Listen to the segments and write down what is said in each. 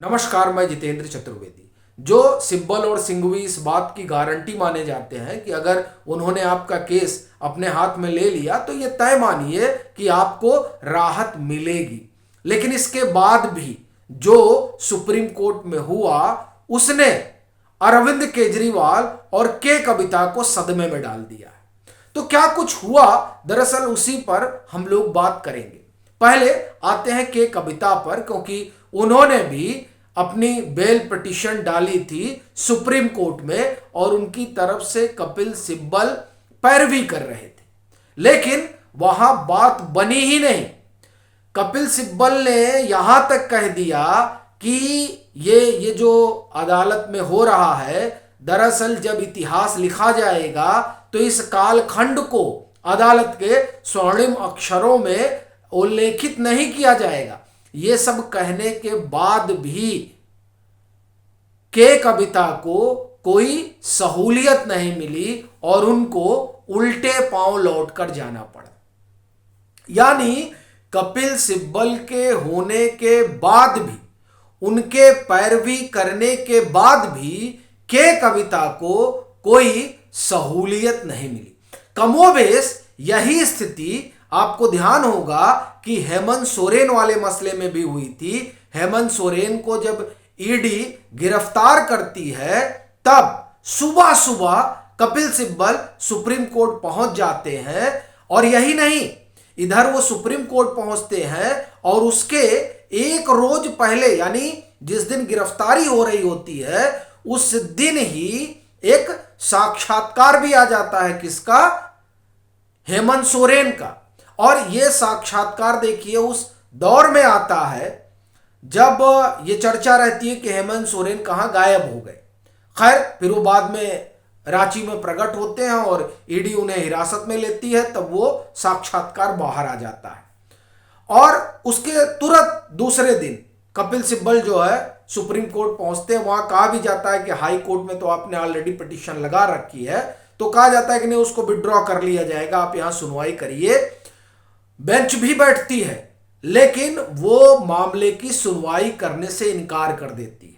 नमस्कार, मैं जितेंद्र चतुर्वेदी। जो सिब्बल और सिंघवी इस बात की गारंटी माने जाते हैं कि अगर उन्होंने आपका केस अपने हाथ में ले लिया तो ये तय मानिए कि आपको राहत मिलेगी। लेकिन इसके बाद भी जो सुप्रीम कोर्ट में हुआ उसने अरविंद केजरीवाल और के कविता को सदमे में डाल दिया है। तो क्या कुछ हुआ, दरअसल उसी पर हम लोग बात करेंगे। पहले आते हैं के कविता पर, क्योंकि उन्होंने भी अपनी बेल पिटीशन डाली थी सुप्रीम कोर्ट में और उनकी तरफ से कपिल सिब्बल पैरवी कर रहे थे, लेकिन वहां बात बनी ही नहीं। कपिल सिब्बल ने यहां तक कह दिया कि ये जो अदालत में हो रहा है, दरअसल जब इतिहास लिखा जाएगा तो इस कालखंड को अदालत के स्वर्णिम अक्षरों में उल्लेखित नहीं किया जाएगा। ये सब कहने के बाद भी के कविता को कोई सहूलियत नहीं मिली और उनको उल्टे पांव लौटकर जाना पड़ा। यानी कपिल सिब्बल के होने के बाद भी, उनके पैरवी करने के बाद भी के कविता को कोई सहूलियत नहीं मिली। कमोबेश यही स्थिति आपको ध्यान होगा कि हेमंत सोरेन वाले मसले में भी हुई थी। हेमंत सोरेन को जब ईडी गिरफ्तार करती है तब सुबह सुबह कपिल सिब्बल सुप्रीम कोर्ट पहुंच जाते हैं, और यही नहीं, इधर वो सुप्रीम कोर्ट पहुंचते हैं और उसके एक रोज पहले, यानी जिस दिन गिरफ्तारी हो रही होती है उस दिन ही एक साक्षात्कार भी आ जाता है। किसका? हेमंत सोरेन का। और यह साक्षात्कार देखिए उस दौर में आता है जब ये चर्चा रहती है कि हेमंत सोरेन कहां गायब हो गए। खैर, फिर वो बाद में रांची में प्रकट होते हैं और ईडी उन्हें हिरासत में लेती है, तब वो साक्षात्कार बाहर आ जाता है। और उसके तुरंत दूसरे दिन कपिल सिब्बल जो है सुप्रीम कोर्ट पहुंचते हैं। वहां कहा भी जाता है कि हाई कोर्ट में तो आपने ऑलरेडी पिटीशन लगा रखी है, तो कहा जाता है कि नहीं, उसको विड्रॉ कर लिया जाएगा, आप यहां सुनवाई करिए। बेंच भी बैठती है, लेकिन वो मामले की सुनवाई करने से इनकार कर देती है।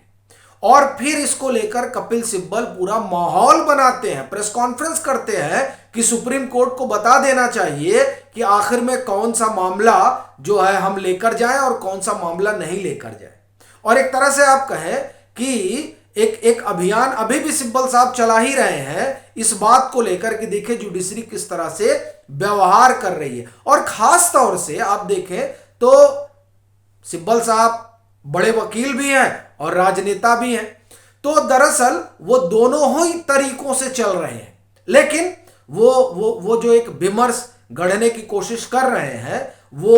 और फिर इसको लेकर कपिल सिब्बल पूरा माहौल बनाते हैं, प्रेस कॉन्फ्रेंस करते हैं कि सुप्रीम कोर्ट को बता देना चाहिए कि आखिर में कौन सा मामला जो है हम लेकर जाएं और कौन सा मामला नहीं लेकर जाएं। और एक तरह से आप कहें कि एक अभियान अभी भी सिब्बल साहब चला ही रहे हैं इस बात को लेकर कि देखिए जुडिशरी किस तरह से व्यवहार कर रही है। और खास तौर से आप देखें तो सिब्बल साहब बड़े वकील भी हैं और राजनेता भी हैं, तो दरअसल वो दोनों ही तरीकों से चल रहे हैं। लेकिन वो जो एक विमर्श गढ़ने की कोशिश कर रहे हैं वो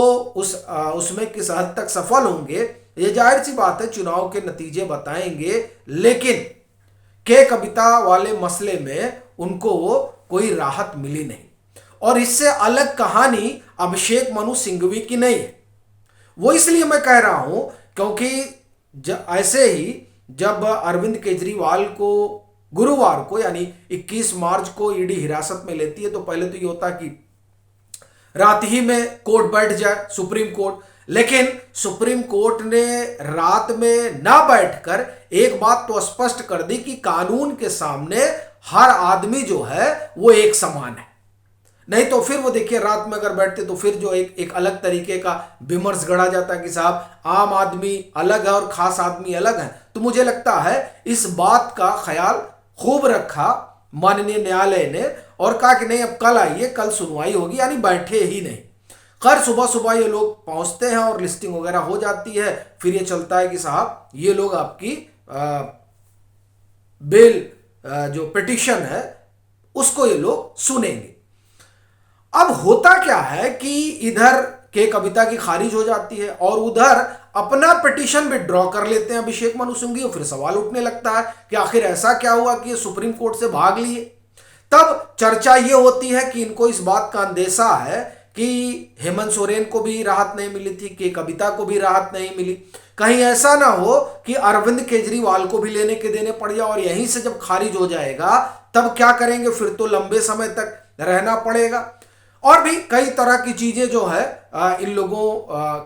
उसमें किस हद तक सफल होंगे ये जाहिर सी बात है, चुनाव के नतीजे बताएंगे। लेकिन के कविता वाले मसले में उनको कोई राहत मिली नहीं। और इससे अलग कहानी अभिषेक मनु सिंघवी की नहीं है। वो इसलिए मैं कह रहा हूं क्योंकि ऐसे ही जब अरविंद केजरीवाल को गुरुवार को यानी 21 मार्च को ईडी हिरासत में लेती है, तो पहले तो ये होता कि रात ही में कोर्ट बैठ जाए सुप्रीम कोर्ट। लेकिन सुप्रीम कोर्ट ने रात में ना बैठकर एक बात तो स्पष्ट कर दी कि कानून के सामने हर आदमी जो है वो एक समान है। नहीं तो फिर वो देखिए रात में अगर बैठते तो फिर जो एक अलग तरीके का विमर्श गढ़ा जाता कि साहब आम आदमी अलग है और खास आदमी अलग है। तो मुझे लगता है इस बात का ख्याल खूब रखा माननीय न्यायालय ने और कहा कि नहीं, अब कल आइए, कल सुनवाई होगी, यानी बैठे ही नहीं। खैर, सुबह सुबह ये लोग पहुंचते हैं और लिस्टिंग वगैरह हो जाती है। फिर ये चलता है कि साहब ये लोग आपकी बेल जो पिटीशन है उसको ये लोग सुनेंगे। अब होता क्या है कि इधर के कविता की खारिज हो जाती है और उधर अपना पिटीशन विड्रॉ कर लेते हैं अभिषेक मनु सिंघवी। फिर सवाल उठने लगता है कि आखिर ऐसा क्या हुआ कि ये सुप्रीम कोर्ट से भाग लिए। तब चर्चा ये होती है कि इनको इस बात का अंदेशा है कि हेमंत सोरेन को भी राहत नहीं मिली थी, कि कविता को भी राहत नहीं मिली, कहीं ऐसा ना हो कि अरविंद केजरीवाल को भी लेने के देने पड़ जाए और यहीं से जब खारिज हो जाएगा तब क्या करेंगे, फिर तो लंबे समय तक रहना पड़ेगा। और भी कई तरह की चीजें जो है इन लोगों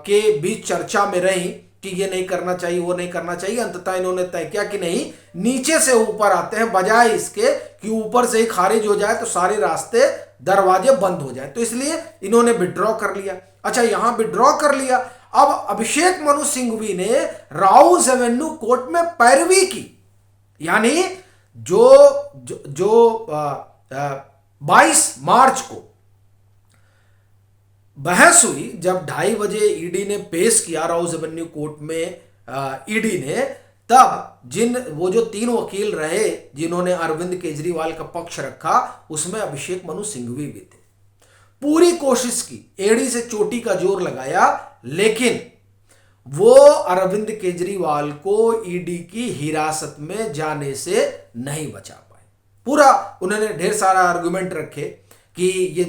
के बीच चर्चा में रही। कि ये नहीं करना चाहिए, वो नहीं करना चाहिए। अंततः इन्होंने तय किया कि नहीं, नीचे से ऊपर आते हैं, बजाय इसके कि ऊपर से ही खारिज हो जाए तो सारे रास्ते दरवाजे बंद हो जाए। तो इसलिए इन्होंने विड्रॉ कर लिया। अच्छा, यहां विड्रॉ कर लिया। अब अभिषेक मनु सिंघवी ने राउज एवेन्यू कोर्ट में पैरवी की, यानी जो 22 मार्च को बहस हुई, जब 2:30 बजे ईडी ने पेश किया राउज एवेन्यू कोर्ट में ईडी ने, तब वो जो 3 वकील रहे जिन्होंने अरविंद केजरीवाल का पक्ष रखा, उसमें अभिषेक मनु सिंघवी भी थे। पूरी कोशिश की, एड़ी से चोटी का जोर लगाया, लेकिन वो अरविंद केजरीवाल को ईडी की हिरासत में जाने से नहीं बचा पाए। पूरा उन्होंने ढेर सारा आर्गुमेंट रखे कि ये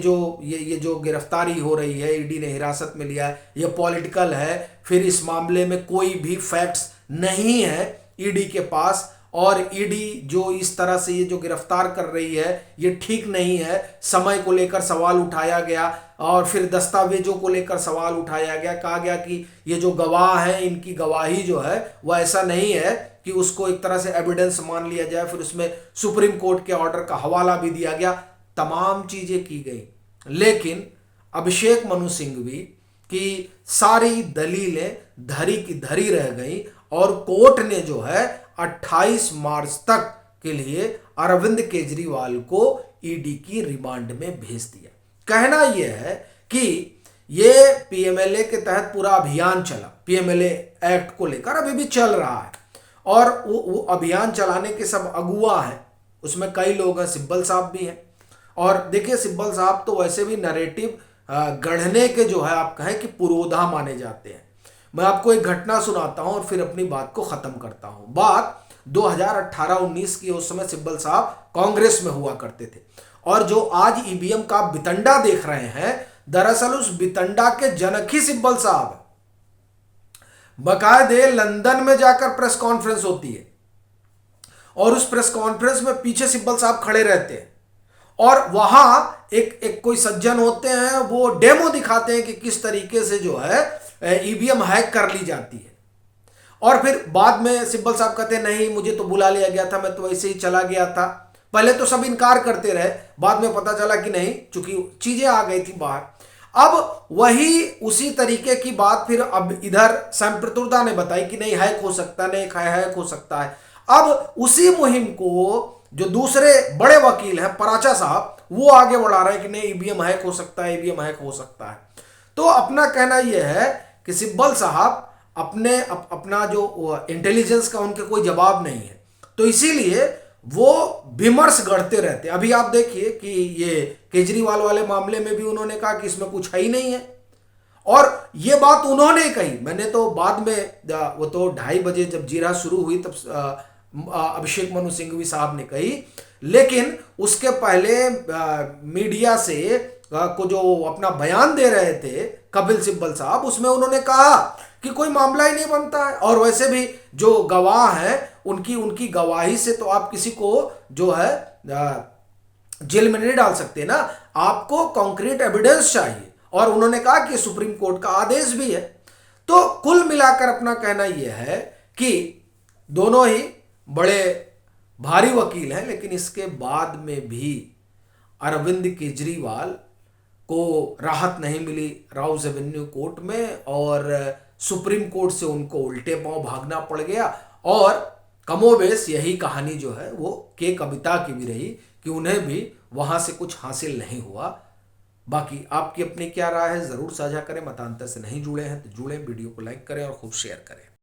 जो गिरफ्तारी हो रही है, ईडी ने हिरासत में लिया है, ये पॉलिटिकल है, फिर इस मामले में कोई भी फैक्ट्स नहीं है ईडी के पास, और ईडी जो इस तरह से ये जो गिरफ्तार कर रही है ये ठीक नहीं है। समय को लेकर सवाल उठाया गया और फिर दस्तावेजों को लेकर सवाल उठाया गया। कहा गया कि ये जो गवाह हैं, इनकी गवाही जो है वह ऐसा नहीं है कि उसको एक तरह से एविडेंस मान लिया जाए। फिर उसमें सुप्रीम कोर्ट के ऑर्डर का हवाला भी दिया गया, तमाम चीजें की गई, लेकिन अभिषेक मनु सिंघवी की सारी दलीलें धरी की धरी रह गई और कोर्ट ने जो है 28 मार्च तक के लिए अरविंद केजरीवाल को ईडी की रिमांड में भेज दिया। कहना यह है कि ये पीएमएलए के तहत पूरा अभियान चला, पीएमएलए एक्ट को लेकर अभी भी चल रहा है, और वो अभियान चलाने के सब अगुआ हैं, उसमें कई लोग हैं, सिब्बल साहब भी हैं। और देखिए, सिब्बल साहब तो वैसे भी नरेटिव गढ़ने के जो है आप कहें कि पुरोधा माने जाते हैं। मैं आपको एक घटना सुनाता हूं और फिर अपनी बात को खत्म करता हूं। बात 2018-19 की, उस समय सिब्बल साहब कांग्रेस में हुआ करते थे, और जो आज ईवीएम का बितंडा देख रहे हैं, दरअसल उस बितंडा के जनक ही सिब्बल साहब। बाकायदे लंदन में जाकर प्रेस कॉन्फ्रेंस होती है और उस प्रेस कॉन्फ्रेंस में पीछे सिब्बल साहब खड़े रहते हैं, और वहां एक कोई सज्जन होते हैं, वो डेमो दिखाते हैं कि किस तरीके से जो है ईवीएम हैक कर ली जाती है। और फिर बाद में सिब्बल साहब कहते हैं, नहीं मुझे तो बुला लिया गया था, मैं तो वैसे ही चला गया था। पहले तो सब इनकार करते रहे, बाद में पता चला कि नहीं, चूंकि चीजें आ गई थी बाहर। अब वही उसी तरीके की बात फिर अब इधर सैम पित्रोदा ने बताई कि नहीं हैक हो सकता है, नहीं हैक हो सकता है। अब उसी मुहिम को जो दूसरे बड़े वकील हैं, पराचा साहब, वो आगे बढ़ा रहे हैं कि नहीं ईवीएम हैक हो सकता है, ईवीएम हैक हो सकता है। तो अपना कहना यह है कि सिब्बल साहब अपना जो इंटेलिजेंस का उनके कोई जवाब नहीं है, तो इसीलिए वो विमर्श गढ़ते रहते हैं। अभी आप देखिए कि ये केजरीवाल वाले मामले में भी उन्होंने कहा कि इसमें कुछ है ही नहीं है, और ये बात उन्होंने कही। मैंने तो बाद में वो तो 2:30 बजे जब जीरा शुरू हुई तब अभिषेक मनु सिंघवी साहब ने कही, लेकिन उसके पहले मीडिया से को जो अपना बयान दे रहे थे कपिल सिब्बल साहब, उसमें उन्होंने कहा कि कोई मामला ही नहीं बनता है, और वैसे भी जो गवाह हैं उनकी गवाही से तो आप किसी को जो है जेल में नहीं डाल सकते ना, आपको कॉन्क्रीट एविडेंस चाहिए। और उन्होंने कहा कि सुप्रीम कोर्ट का आदेश भी है। तो कुल मिलाकर अपना कहना यह है कि दोनों ही बड़े भारी वकील हैं, लेकिन इसके बाद में भी अरविंद केजरीवाल को राहत नहीं मिली राउज एवेन्यू कोर्ट में, और सुप्रीम कोर्ट से उनको उल्टे पांव भागना पड़ गया। और कमोबेश यही कहानी जो है वो के कविता की भी रही कि उन्हें भी वहां से कुछ हासिल नहीं हुआ। बाकी आपकी अपनी क्या राय है, जरूर साझा करें। मतांतर से नहीं जुड़े हैं तो जुड़ें, वीडियो को लाइक करें और खूब शेयर करें।